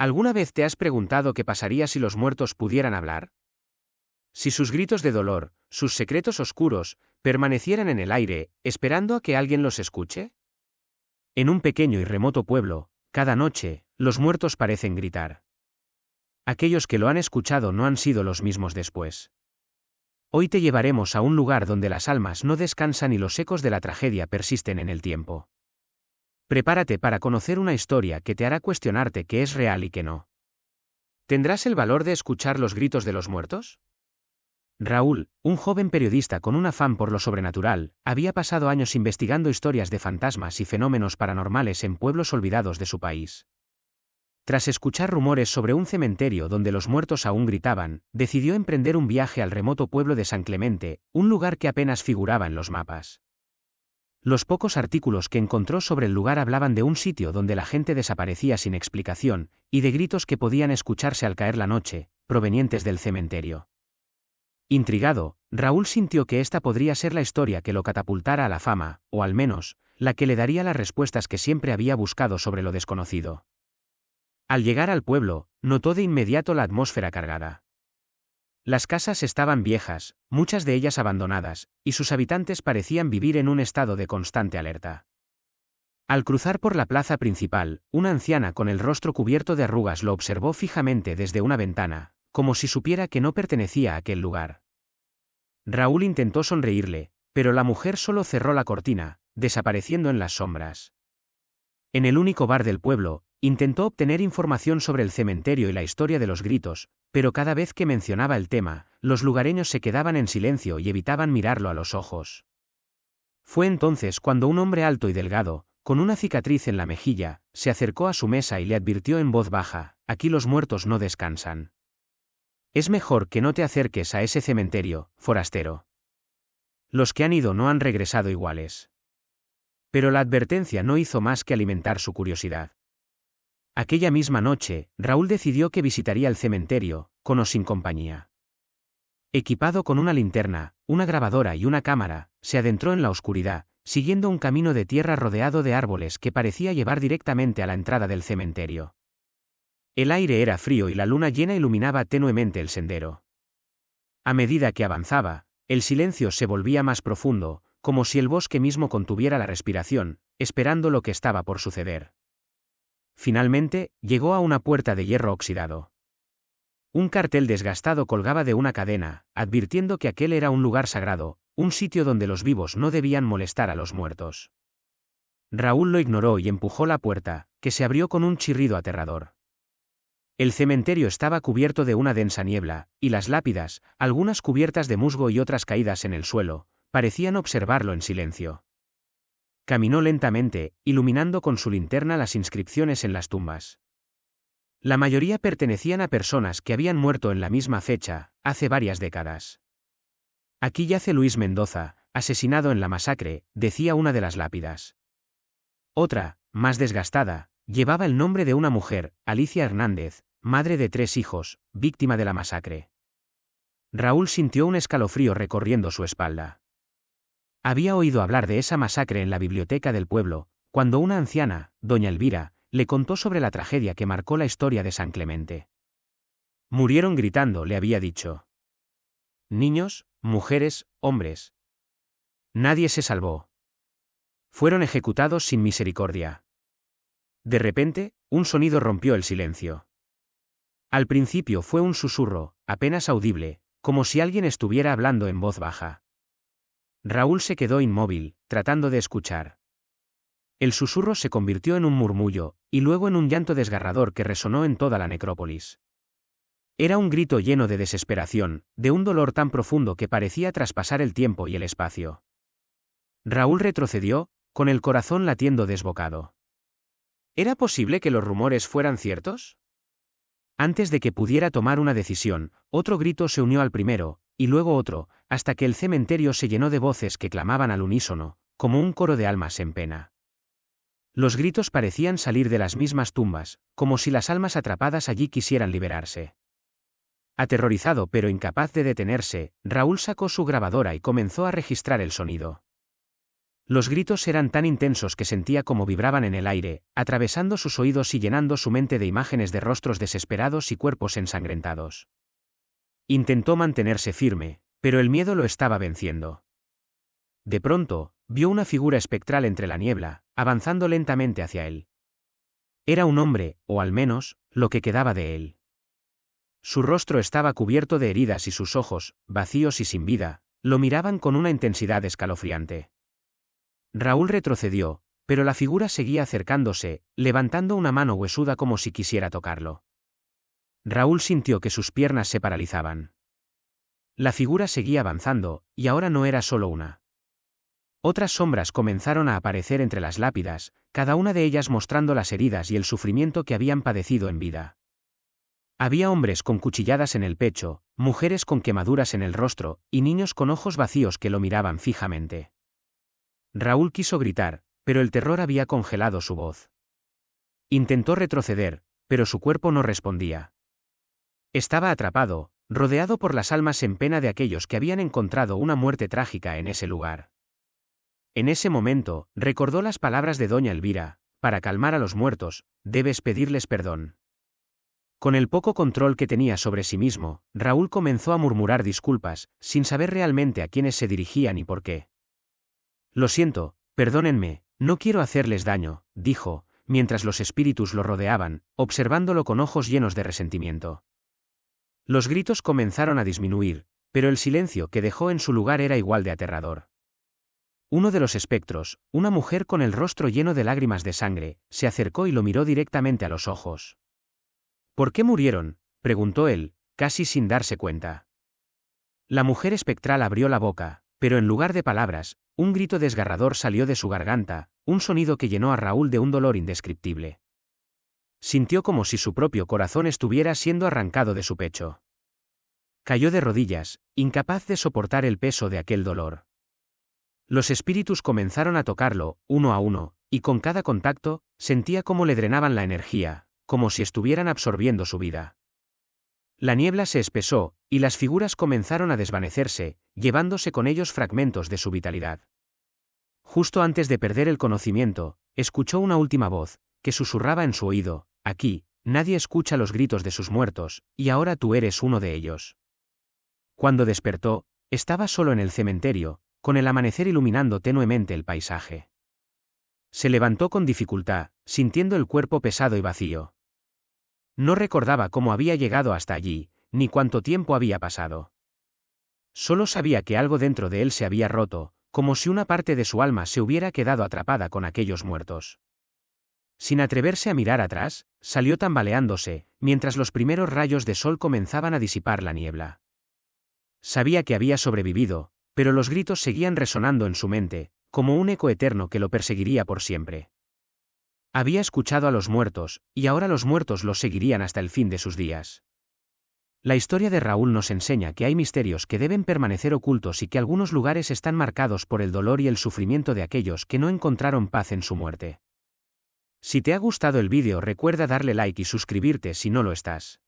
¿Alguna vez te has preguntado qué pasaría si los muertos pudieran hablar? Si sus gritos de dolor, sus secretos oscuros, permanecieran en el aire, esperando a que alguien los escuche? En un pequeño y remoto pueblo, cada noche, los muertos parecen gritar. Aquellos que lo han escuchado no han sido los mismos después. Hoy te llevaremos a un lugar donde las almas no descansan y los ecos de la tragedia persisten en el tiempo. Prepárate para conocer una historia que te hará cuestionarte qué es real y qué no. ¿Tendrás el valor de escuchar los gritos de los muertos? Raúl, un joven periodista con un afán por lo sobrenatural, había pasado años investigando historias de fantasmas y fenómenos paranormales en pueblos olvidados de su país. Tras escuchar rumores sobre un cementerio donde los muertos aún gritaban, decidió emprender un viaje al remoto pueblo de San Clemente, un lugar que apenas figuraba en los mapas. Los pocos artículos que encontró sobre el lugar hablaban de un sitio donde la gente desaparecía sin explicación, y de gritos que podían escucharse al caer la noche, provenientes del cementerio. Intrigado, Raúl sintió que esta podría ser la historia que lo catapultara a la fama, o al menos, la que le daría las respuestas que siempre había buscado sobre lo desconocido. Al llegar al pueblo, notó de inmediato la atmósfera cargada. Las casas estaban viejas, muchas de ellas abandonadas, y sus habitantes parecían vivir en un estado de constante alerta. Al cruzar por la plaza principal, una anciana con el rostro cubierto de arrugas lo observó fijamente desde una ventana, como si supiera que no pertenecía a aquel lugar. Raúl intentó sonreírle, pero la mujer solo cerró la cortina, desapareciendo en las sombras. En el único bar del pueblo, intentó obtener información sobre el cementerio y la historia de los gritos, pero cada vez que mencionaba el tema, los lugareños se quedaban en silencio y evitaban mirarlo a los ojos. Fue entonces cuando un hombre alto y delgado, con una cicatriz en la mejilla, se acercó a su mesa y le advirtió en voz baja: «Aquí los muertos no descansan. Es mejor que no te acerques a ese cementerio, forastero. Los que han ido no han regresado iguales». Pero la advertencia no hizo más que alimentar su curiosidad. Aquella misma noche, Raúl decidió que visitaría el cementerio, con o sin compañía. Equipado con una linterna, una grabadora y una cámara, se adentró en la oscuridad, siguiendo un camino de tierra rodeado de árboles que parecía llevar directamente a la entrada del cementerio. El aire era frío y la luna llena iluminaba tenuemente el sendero. A medida que avanzaba, el silencio se volvía más profundo, como si el bosque mismo contuviera la respiración, esperando lo que estaba por suceder. Finalmente, llegó a una puerta de hierro oxidado. Un cartel desgastado colgaba de una cadena, advirtiendo que aquel era un lugar sagrado, un sitio donde los vivos no debían molestar a los muertos. Raúl lo ignoró y empujó la puerta, que se abrió con un chirrido aterrador. El cementerio estaba cubierto de una densa niebla, y las lápidas, algunas cubiertas de musgo y otras caídas en el suelo, parecían observarlo en silencio. Caminó lentamente, iluminando con su linterna las inscripciones en las tumbas. La mayoría pertenecían a personas que habían muerto en la misma fecha, hace varias décadas. «Aquí yace Luis Mendoza, asesinado en la masacre», decía una de las lápidas. Otra, más desgastada, llevaba el nombre de una mujer, Alicia Hernández, madre de 3 hijos, víctima de la masacre. Raúl sintió un escalofrío recorriendo su espalda. Había oído hablar de esa masacre en la biblioteca del pueblo, cuando una anciana, doña Elvira, le contó sobre la tragedia que marcó la historia de San Clemente. «Murieron gritando», le había dicho. «Niños, mujeres, hombres. Nadie se salvó. Fueron ejecutados sin misericordia». De repente, un sonido rompió el silencio. Al principio fue un susurro, apenas audible, como si alguien estuviera hablando en voz baja. Raúl se quedó inmóvil, tratando de escuchar. El susurro se convirtió en un murmullo, y luego en un llanto desgarrador que resonó en toda la necrópolis. Era un grito lleno de desesperación, de un dolor tan profundo que parecía traspasar el tiempo y el espacio. Raúl retrocedió, con el corazón latiendo desbocado. ¿Era posible que los rumores fueran ciertos? Antes de que pudiera tomar una decisión, otro grito se unió al primero, y luego otro, hasta que el cementerio se llenó de voces que clamaban al unísono, como un coro de almas en pena. Los gritos parecían salir de las mismas tumbas, como si las almas atrapadas allí quisieran liberarse. Aterrorizado pero incapaz de detenerse, Raúl sacó su grabadora y comenzó a registrar el sonido. Los gritos eran tan intensos que sentía como vibraban en el aire, atravesando sus oídos y llenando su mente de imágenes de rostros desesperados y cuerpos ensangrentados. Intentó mantenerse firme, pero el miedo lo estaba venciendo. De pronto, vio una figura espectral entre la niebla, avanzando lentamente hacia él. Era un hombre, o al menos, lo que quedaba de él. Su rostro estaba cubierto de heridas y sus ojos, vacíos y sin vida, lo miraban con una intensidad escalofriante. Raúl retrocedió, pero la figura seguía acercándose, levantando una mano huesuda como si quisiera tocarlo. Raúl sintió que sus piernas se paralizaban. La figura seguía avanzando, y ahora no era solo una. Otras sombras comenzaron a aparecer entre las lápidas, cada una de ellas mostrando las heridas y el sufrimiento que habían padecido en vida. Había hombres con cuchilladas en el pecho, mujeres con quemaduras en el rostro, y niños con ojos vacíos que lo miraban fijamente. Raúl quiso gritar, pero el terror había congelado su voz. Intentó retroceder, pero su cuerpo no respondía. Estaba atrapado, rodeado por las almas en pena de aquellos que habían encontrado una muerte trágica en ese lugar. En ese momento, recordó las palabras de doña Elvira: para calmar a los muertos, debes pedirles perdón. Con el poco control que tenía sobre sí mismo, Raúl comenzó a murmurar disculpas, sin saber realmente a quiénes se dirigían y por qué. Lo siento, perdónenme, no quiero hacerles daño, dijo, mientras los espíritus lo rodeaban, observándolo con ojos llenos de resentimiento. Los gritos comenzaron a disminuir, pero el silencio que dejó en su lugar era igual de aterrador. Uno de los espectros, una mujer con el rostro lleno de lágrimas de sangre, se acercó y lo miró directamente a los ojos. ¿Por qué murieron?, preguntó él, casi sin darse cuenta. La mujer espectral abrió la boca, pero en lugar de palabras, un grito desgarrador salió de su garganta, un sonido que llenó a Raúl de un dolor indescriptible. Sintió como si su propio corazón estuviera siendo arrancado de su pecho. Cayó de rodillas, incapaz de soportar el peso de aquel dolor. Los espíritus comenzaron a tocarlo, uno a uno, y con cada contacto, sentía cómo le drenaban la energía, como si estuvieran absorbiendo su vida. La niebla se espesó, y las figuras comenzaron a desvanecerse, llevándose con ellos fragmentos de su vitalidad. Justo antes de perder el conocimiento, escuchó una última voz, que susurraba en su oído: aquí, nadie escucha los gritos de sus muertos, y ahora tú eres uno de ellos. Cuando despertó, estaba solo en el cementerio, con el amanecer iluminando tenuemente el paisaje. Se levantó con dificultad, sintiendo el cuerpo pesado y vacío. No recordaba cómo había llegado hasta allí, ni cuánto tiempo había pasado. Solo sabía que algo dentro de él se había roto, como si una parte de su alma se hubiera quedado atrapada con aquellos muertos. Sin atreverse a mirar atrás, salió tambaleándose, mientras los primeros rayos de sol comenzaban a disipar la niebla. Sabía que había sobrevivido, pero los gritos seguían resonando en su mente, como un eco eterno que lo perseguiría por siempre. Había escuchado a los muertos, y ahora los muertos los seguirían hasta el fin de sus días. La historia de Raúl nos enseña que hay misterios que deben permanecer ocultos y que algunos lugares están marcados por el dolor y el sufrimiento de aquellos que no encontraron paz en su muerte. Si te ha gustado el vídeo, recuerda darle like y suscribirte si no lo estás.